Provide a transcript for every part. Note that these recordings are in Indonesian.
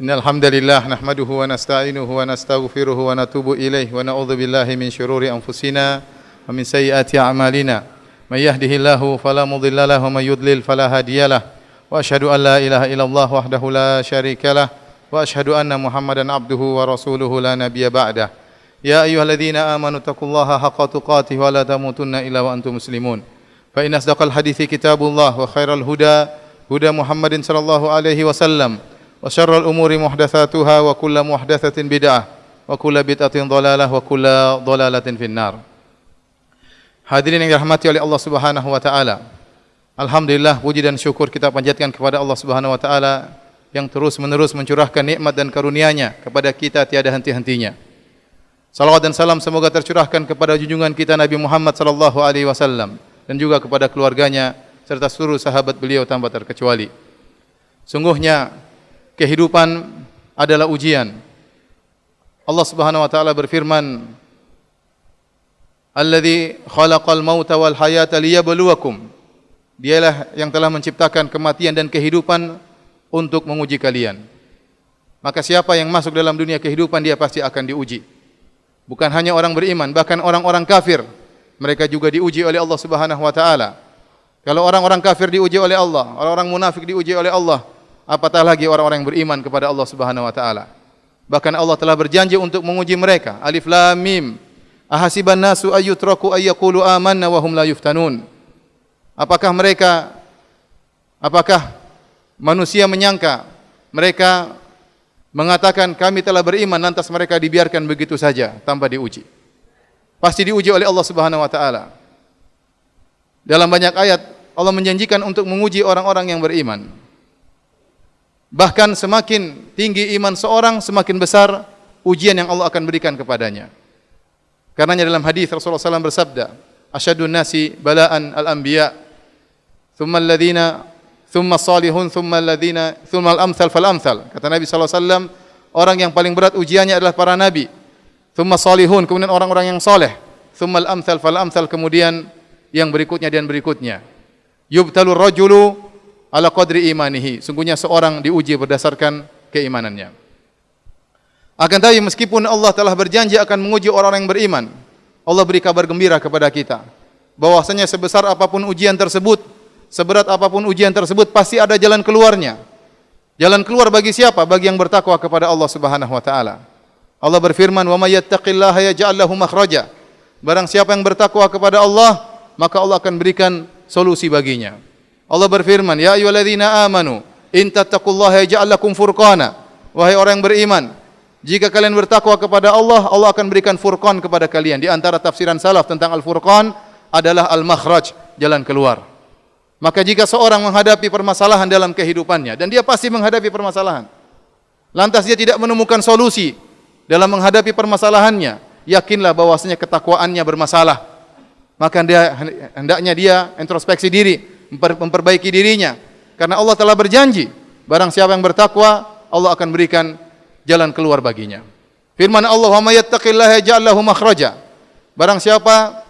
Innal hamdalillah nahmaduhu wa nasta'inuhu wa nastaghfiruhu wa natubu ilaihi wa na'udzu billahi min syururi anfusina wa min sayyiati a'malina. May yahdihillahu fala mudilla lahu wa may yudlil fala hadiyalah. Wa asyhadu an la ilaha illallah wahdahu la syarikalah wa asyhadu anna Muhammadan abduhu wa rasuluhu la nabiyya ba'dah. Ya ayyuhalladzina amanu taqullaha haqqa tuqatih wa la tamutunna illa wa antum muslimun. Fa inna asdaqal hadithi kitabullah wa khairal huda huda Muhammadin sallallahu alaihi wasallam. Wa syarrul umuri muhdatsatuha wa kullu muhdatsatin bid'ah wa kullu bid'atin dhalalah wa kullu dhalalatin finnar. Hadirin yang dirahmati oleh Allah Subhanahu wa taala. Alhamdulillah, puji dan syukur kita panjatkan kepada Allah Subhanahu wa taala yang terus-menerus mencurahkan nikmat dan karunia-Nya kepada kita tiada henti-hentinya. Salawat dan salam semoga tercurahkan kepada junjungan kita Nabi Muhammad sallallahu alaihi wasallam dan juga kepada keluarganya serta seluruh sahabat beliau tanpa terkecuali. Sungguhnya kehidupan adalah ujian. Allah Subhanahu wa taala berfirman, "Alladzi khalaqal mauta wal hayata liyabluwakum." Dialah yang telah menciptakan kematian dan kehidupan untuk menguji kalian. Maka siapa yang masuk dalam dunia kehidupan dia pasti akan diuji. Bukan hanya orang beriman, bahkan orang-orang kafir mereka juga diuji oleh Allah Subhanahu wa taala. Kalau orang-orang kafir diuji oleh Allah, orang-orang munafik diuji oleh Allah, apatah lagi orang-orang yang beriman kepada Allah Subhanahu wa taala. Bahkan Allah telah berjanji untuk menguji mereka. Alif Lam Mim. Ahasiban nasu ayyutraku ayyaqulu amanna wa hum la yuftanun. Apakah manusia menyangka mereka mengatakan kami telah beriman lantas mereka dibiarkan begitu saja tanpa diuji? Pasti diuji oleh Allah Subhanahu wa taala. Dalam banyak ayat Allah menjanjikan untuk menguji orang-orang yang beriman. Bahkan semakin tinggi iman seorang, semakin besar ujian yang Allah akan berikan kepadanya. Karenanya dalam hadis Rasulullah SAW bersabda, "Asyadun nasi bala'an al-anbiya, thumma alladhina, thumma salihun, thumma alladhina, thumma al-amthal fal-amthal." Kata Nabi SAW, orang yang paling berat ujiannya adalah para nabi. Thumma salihun, kemudian orang-orang yang soleh. Thumma al-amthal fal-amthal, kemudian yang berikutnya dan berikutnya. Yubtalur rajulu ala qadri imanihi. Sungguhnya seorang diuji berdasarkan keimanannya. Akan tetapi meskipun Allah telah berjanji akan menguji orang-orang yang beriman, Allah beri kabar gembira kepada kita bahwasanya sebesar apapun ujian tersebut, seberat apapun ujian tersebut, pasti ada jalan keluarnya. Jalan keluar bagi siapa? Bagi yang bertakwa kepada Allah Subhanahu wa taala. Allah berfirman, "Wa may yattaqillaha yaj'al lahu makhraja." Barang siapa yang bertakwa kepada Allah, maka Allah akan berikan solusi baginya. Allah berfirman, "Ya ayyuhalladzina amanu, in tattaqullaha yaj'al lakum furqana." Wahai orang yang beriman, jika kalian bertakwa kepada Allah, Allah akan berikan furqan kepada kalian. Di antara tafsiran salaf tentang al-furqan adalah al-makhraj, jalan keluar. Maka jika seorang menghadapi permasalahan dalam kehidupannya, dan dia pasti menghadapi permasalahan, lantas dia tidak menemukan solusi dalam menghadapi permasalahannya, yakinlah bahwasanya ketakwaannya bermasalah. Maka hendaknya dia introspeksi diri, memperbaiki dirinya, karena Allah telah berjanji barang siapa yang bertakwa Allah akan berikan jalan keluar baginya. Firman Allah, "Wa may yattaqillaha yaj'al lahu makhraja." Barang siapa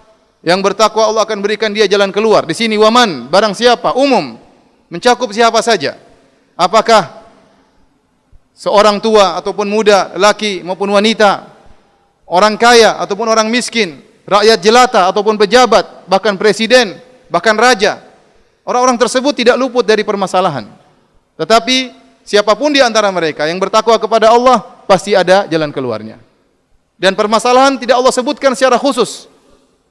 yang bertakwa Allah akan berikan dia jalan keluar. Di sini waman, barang siapa, umum, mencakup siapa saja. Apakah seorang tua ataupun muda, laki maupun wanita, orang kaya ataupun orang miskin, rakyat jelata ataupun pejabat, bahkan presiden, bahkan raja. Orang-orang tersebut tidak luput dari permasalahan. Tetapi siapapun di antara mereka yang bertakwa kepada Allah, pasti ada jalan keluarnya. Dan permasalahan tidak Allah sebutkan secara khusus.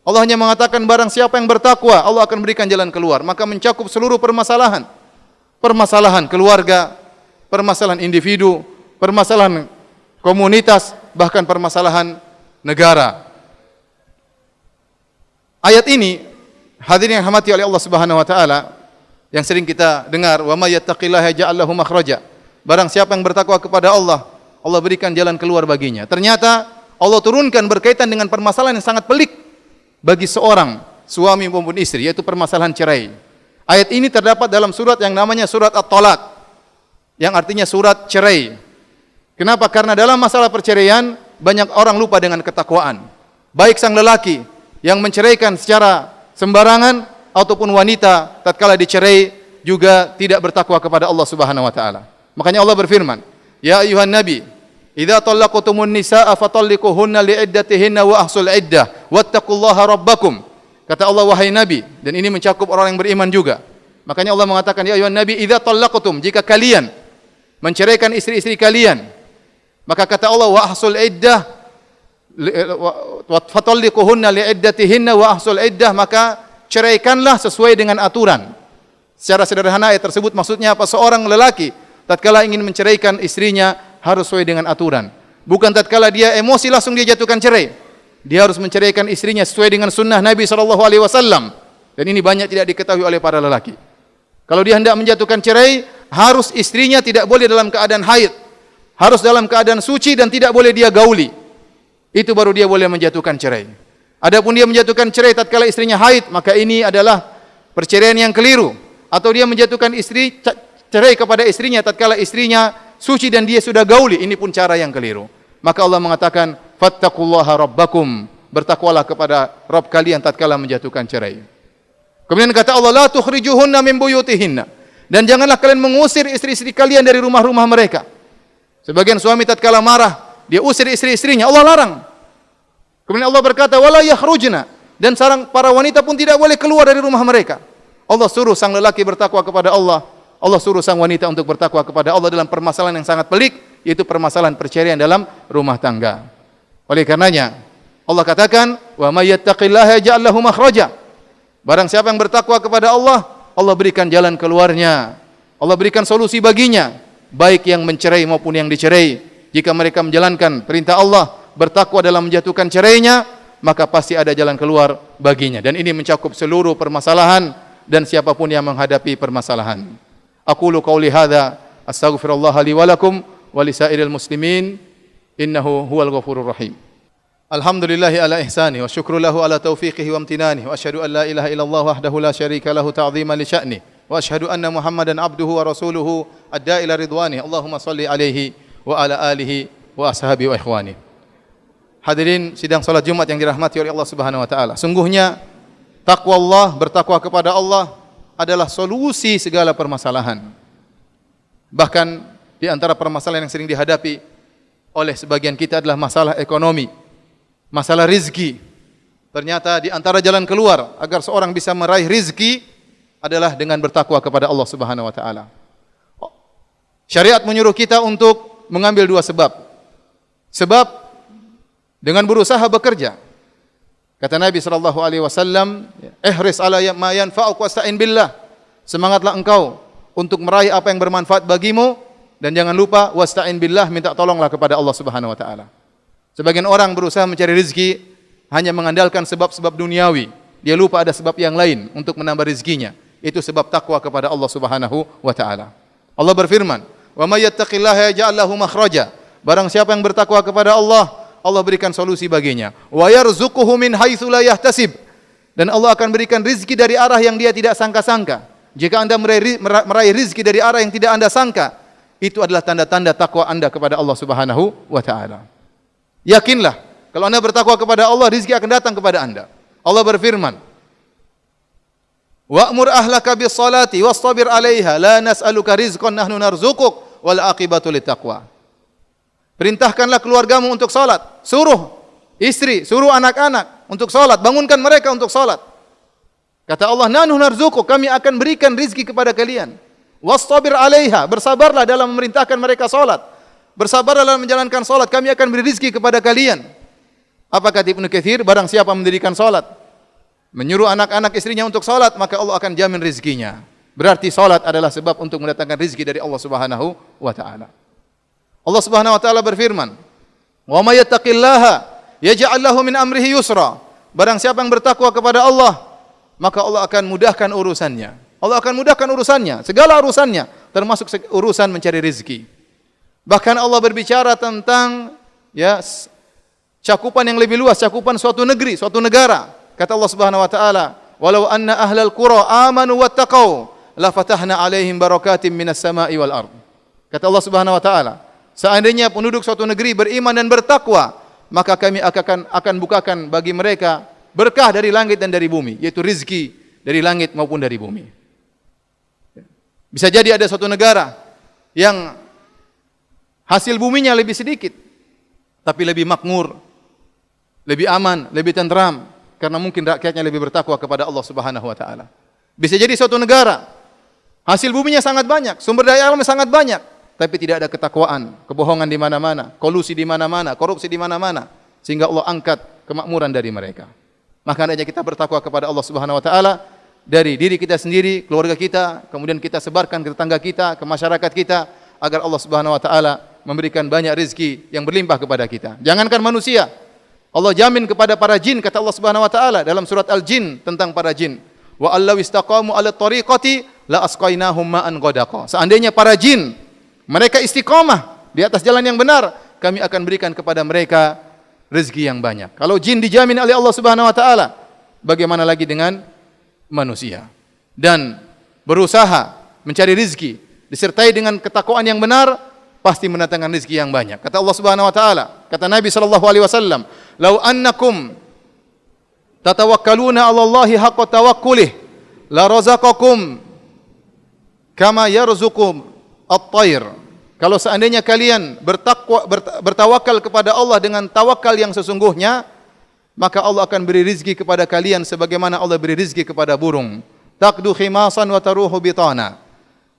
Allah hanya mengatakan barang siapa yang bertakwa, Allah akan berikan jalan keluar. Maka mencakup seluruh permasalahan. Permasalahan keluarga, permasalahan individu, permasalahan komunitas, bahkan permasalahan negara. Ayat ini, hadirin yang dirahmati oleh Allah Subhanahu wa taala, yang sering kita dengar, "Wa may yattaqillaha yaj'al lahu makhraja." Barang siapa yang bertakwa kepada Allah, Allah berikan jalan keluar baginya. Ternyata Allah turunkan berkaitan dengan permasalahan yang sangat pelik bagi seorang suami maupun istri, yaitu permasalahan cerai. Ayat ini terdapat dalam surat yang namanya surat At-Talaq, yang artinya surat cerai. Kenapa? Karena dalam masalah perceraian banyak orang lupa dengan ketakwaan. Baik sang lelaki yang menceraikan secara sembarangan ataupun wanita tatkala dicerai juga tidak bertakwa kepada Allah Subhanahu wa taala. Makanya Allah berfirman, Ya ayuhan nabi, idza talaqtumun nisaa fatalliquhunna li'iddatihinna wa ahsul iddah wattaqullaha rabbakum. Kata Allah, wahai nabi, dan ini mencakup orang yang beriman juga. Makanya Allah mengatakan, ya ayuhan nabi, idza talaqtum, jika kalian menceraikan istri-istri kalian, maka kata Allah, wa ahsul iddah fatalliquhunna li'iddatihinna wa ahsul iddah, maka ceraikanlah sesuai dengan aturan. Secara sederhana ayat tersebut maksudnya apa? Seorang lelaki tatkala ingin menceraikan istrinya harus sesuai dengan aturan. Bukan tatkala dia emosi langsung dia jatuhkan cerai. Dia harus menceraikan istrinya sesuai dengan sunnah Nabi SAW. Dan ini banyak tidak diketahui oleh para lelaki. Kalau dia hendak menjatuhkan cerai, harus istrinya tidak boleh dalam keadaan haid, harus dalam keadaan suci dan tidak boleh dia gauli. Itu baru dia boleh menjatuhkan cerai. Adapun dia menjatuhkan cerai tatkala istrinya haid, maka ini adalah perceraian yang keliru. Atau dia menjatuhkan cerai kepada istrinya tatkala istrinya suci dan dia sudah gauli, ini pun cara yang keliru. Maka Allah mengatakan, fattaqullaha rabbakum, bertakwalah kepada Rabb kalian tatkala menjatuhkan cerai. Kemudian kata Allah, la tukhrijuhunna min buyutihinna, dan janganlah kalian mengusir istri-istri kalian dari rumah-rumah mereka. Sebagian suami tatkala marah, dia usir istri-istrinya, Allah larang. Kemudian Allah berkata, wala yakhrujna, dan sarang para wanita pun tidak boleh keluar dari rumah mereka. Allah suruh sang lelaki bertakwa kepada Allah. Allah suruh sang wanita untuk bertakwa kepada Allah dalam permasalahan yang sangat pelik, yaitu permasalahan perceraian dalam rumah tangga. Oleh karenanya, Allah katakan, wa may yattaqillaha yaj'al lahu makhraja. Barang siapa yang bertakwa kepada Allah, Allah berikan jalan keluarnya. Allah berikan solusi baginya, baik yang mencerai maupun yang dicerai. Jika mereka menjalankan perintah Allah, bertakwa dalam menjatuhkan cerainya, maka pasti ada jalan keluar baginya. Dan ini mencakup seluruh permasalahan dan siapapun yang menghadapi permasalahan. Aqulu qauli hadza astaghfirullah li wa lakum wa lisairil muslimin innahu huwal ghafurur rahim. Alhamdulillahi ala ihsani wa syukru lahu ala taufiqihi wa amtinani wa asyhadu an la ilaha illallah wahdahu la syarika lahu ta'ziman li sya'ni wa asyhadu anna Muhammadan abduhu wa rasuluhu adda'i ila ridwani. Allahumma shalli alaihi wa ala alihi wa ashabihi wa ikhwani. Hadirin sidang salat Jumat yang dirahmati oleh Allah Subhanahu wa taala. Sungguhnya takwa Allah, bertakwa kepada Allah adalah solusi segala permasalahan. Bahkan di antara permasalahan yang sering dihadapi oleh sebagian kita adalah masalah ekonomi, masalah rizki. Ternyata di antara jalan keluar agar seorang bisa meraih rizki adalah dengan bertakwa kepada Allah Subhanahu wa taala. Syariat menyuruh kita untuk mengambil dua sebab. Sebab dengan berusaha bekerja. Kata Nabi sallallahu alaihi wasallam, "Ihris ala ma yanfa'uk wasta'in billah." Semangatlah engkau untuk meraih apa yang bermanfaat bagimu dan jangan lupa wasta'in billah, minta tolonglah kepada Allah Subhanahu wa taala. Sebagian orang berusaha mencari rezeki hanya mengandalkan sebab-sebab duniawi. Dia lupa ada sebab yang lain untuk menambah rezekinya. Itu sebab takwa kepada Allah Subhanahu wa taala. Allah berfirman, "Wa may yattaqillaha yaj'al lahu makhraja." Barang siapa yang bertakwa kepada Allah, Allah berikan solusi baginya. Wa yarzuquhu min haitsu la yahtasib. Dan Allah akan berikan rizki dari arah yang dia tidak sangka-sangka. Jika Anda meraih rizki dari arah yang tidak Anda sangka, itu adalah tanda-tanda takwa Anda kepada Allah Subhanahu wa taala. Yakinlah, kalau Anda bertakwa kepada Allah, rizki akan datang kepada Anda. Allah berfirman, "Wa'mur ahlaka bis-salati wastabir 'alaiha, la nas'aluka rizqan nahnu narzuquk wal 'aqibatu littaqwa." Perintahkanlah keluargamu untuk salat. Suruh istri, suruh anak-anak untuk salat. Bangunkan mereka untuk salat. Kata Allah, "Nahnu narzuquk," kami akan berikan rizki kepada kalian. "Wastabir 'alaiha," bersabarlah dalam memerintahkan mereka salat. Bersabarlah dalam menjalankan salat, kami akan beri rizki kepada kalian. Apa kata Ibnu Katsir? Barang siapa mendirikan salat, menyuruh anak-anak istrinya untuk salat, maka Allah akan jamin rizkinya. Berarti salat adalah sebab untuk mendatangkan rizki dari Allah Subhanahu wa taala. Allah Subhanahu wa taala berfirman, "Wa may yattaqillaha yaj'al lahu min amrihi yusra." Barang siapa yang bertakwa kepada Allah, maka Allah akan mudahkan urusannya. Allah akan mudahkan urusannya, segala urusannya, termasuk urusan mencari rezeki. Bahkan Allah berbicara tentang cakupan yang lebih luas, cakupan suatu negeri, suatu negara. Kata Allah Subhanahu wa taala, "Walau anna ahlal qura amanu wattaqau, la fatahna 'alaihim barakatim minas sama'i wal ard." Kata Allah Subhanahu wa taala, seandainya penduduk suatu negeri beriman dan bertakwa, maka kami akan bukakan bagi mereka berkah dari langit dan dari bumi, yaitu rizki dari langit maupun dari bumi. Bisa jadi ada suatu negara yang Hasil buminya lebih sedikit, tapi lebih makmur, lebih aman, lebih tentram, karena mungkin rakyatnya lebih bertakwa kepada Allah Subhanahu wa taala. Bisa jadi suatu negara hasil buminya sangat banyak, sumber daya alamnya sangat banyak, tapi tidak ada ketakwaan, kebohongan di mana-mana, kolusi di mana-mana, korupsi di mana-mana, sehingga Allah angkat kemakmuran dari mereka. Maka hendaknya kita bertakwa kepada Allah Subhanahu wa taala dari diri kita sendiri, keluarga kita, kemudian kita sebarkan ke tetangga kita, ke masyarakat kita, agar Allah Subhanahu wa taala memberikan banyak rezeki yang berlimpah kepada kita. Jangankan manusia, Allah jamin kepada para jin, kata Allah Subhanahu wa taala dalam surat Al-Jin tentang para jin. Wa allaw istaqamu 'ala tariqati la asqainahum ma'an ghadaqa. Seandainya para jin mereka istiqamah di atas jalan yang benar, kami akan berikan kepada mereka rezeki yang banyak. Kalau jin dijamin oleh Allah Subhanahu wa taala, bagaimana lagi dengan manusia? Dan berusaha mencari rezeki disertai dengan ketakwaan yang benar, pasti mendatangkan rezeki yang banyak. Kata Allah Subhanahu wa taala, kata Nabi sallallahu alaihi wasallam, "Lau annakum tatawakkaluna 'ala Allahi haqqa tawakkulih, la razaqakum kama yarzuqu at-tayr." Kalau seandainya kalian bertawakal kepada Allah dengan tawakal yang sesungguhnya, maka Allah akan beri rizki kepada kalian sebagaimana Allah beri rizki kepada burung. Taqdu khimasan wa taruhu bitana.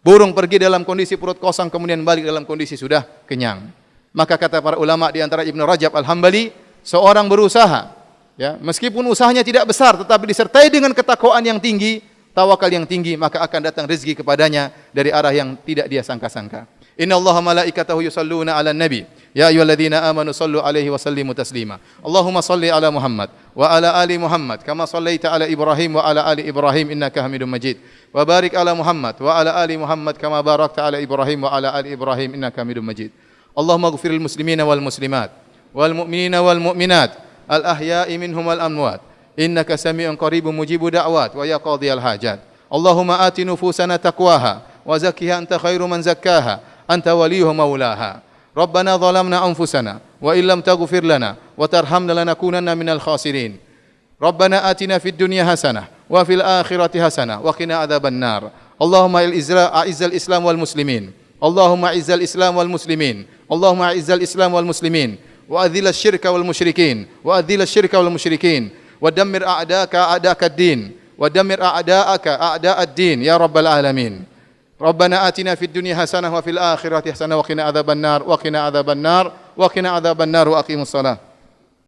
Burung pergi dalam kondisi perut kosong, kemudian balik dalam kondisi sudah kenyang. Maka kata para ulama di antara Ibnu Rajab Al-Hambali, seorang berusaha, ya, meskipun usahanya tidak besar, tetapi disertai dengan ketakwaan yang tinggi, tawakal yang tinggi, maka akan datang rezeki kepadanya dari arah yang tidak dia sangka-sangka. Inna Allaha malaikatahu yusalluna 'alan nabi ya ayyuhalladzina amanu sallu 'alaihi wa sallimu taslima. Allahumma salli 'ala Muhammad wa 'ala ali Muhammad kama sallaita 'ala Ibrahim wa 'ala ali Ibrahim innaka Hamidum Majid. Wa barik 'ala Muhammad wa 'ala ali Muhammad kama barakta 'ala Ibrahim wa 'ala ali Ibrahim innaka Hamidum Majid. Allahumma ighfir lil muslimina wal muslimat wal mu'minina wal mu'minat al ahya'i minhum wal amwat innaka sami'un qaribun mujibud da'wat wa ya qadhiyal hajat. Allahumma ati nufusana taqwaha wa zakkiha anta khairu man zakkaha anta waliyuha maulaha. Rabbana zalamna anfusana wa illam taghfir lana wa tarhamna lanakunanna minal khasirin. Rabbana atina fid dunya hasanah wa fil akhirati hasanah wa qina adzaban nar. Allahumma a'izzal Islam wal muslimin. Allahumma a'izzal Islam wal muslimin. Allahumma a'izzal Islam wal muslimin wa adhilal syirka wal musyrikin wa adhilal syirka wal musyrikin wa dammir a'daka a'daka ad-din wa dammir a'da'aka a'da'ad-din ya rabbal alamin. Rabbana atina fid dunya hasanah wa fil akhirati hasanah wa qina adzaban nar wa qina adzaban nar wa qina adzaban nar wa aqimus salah.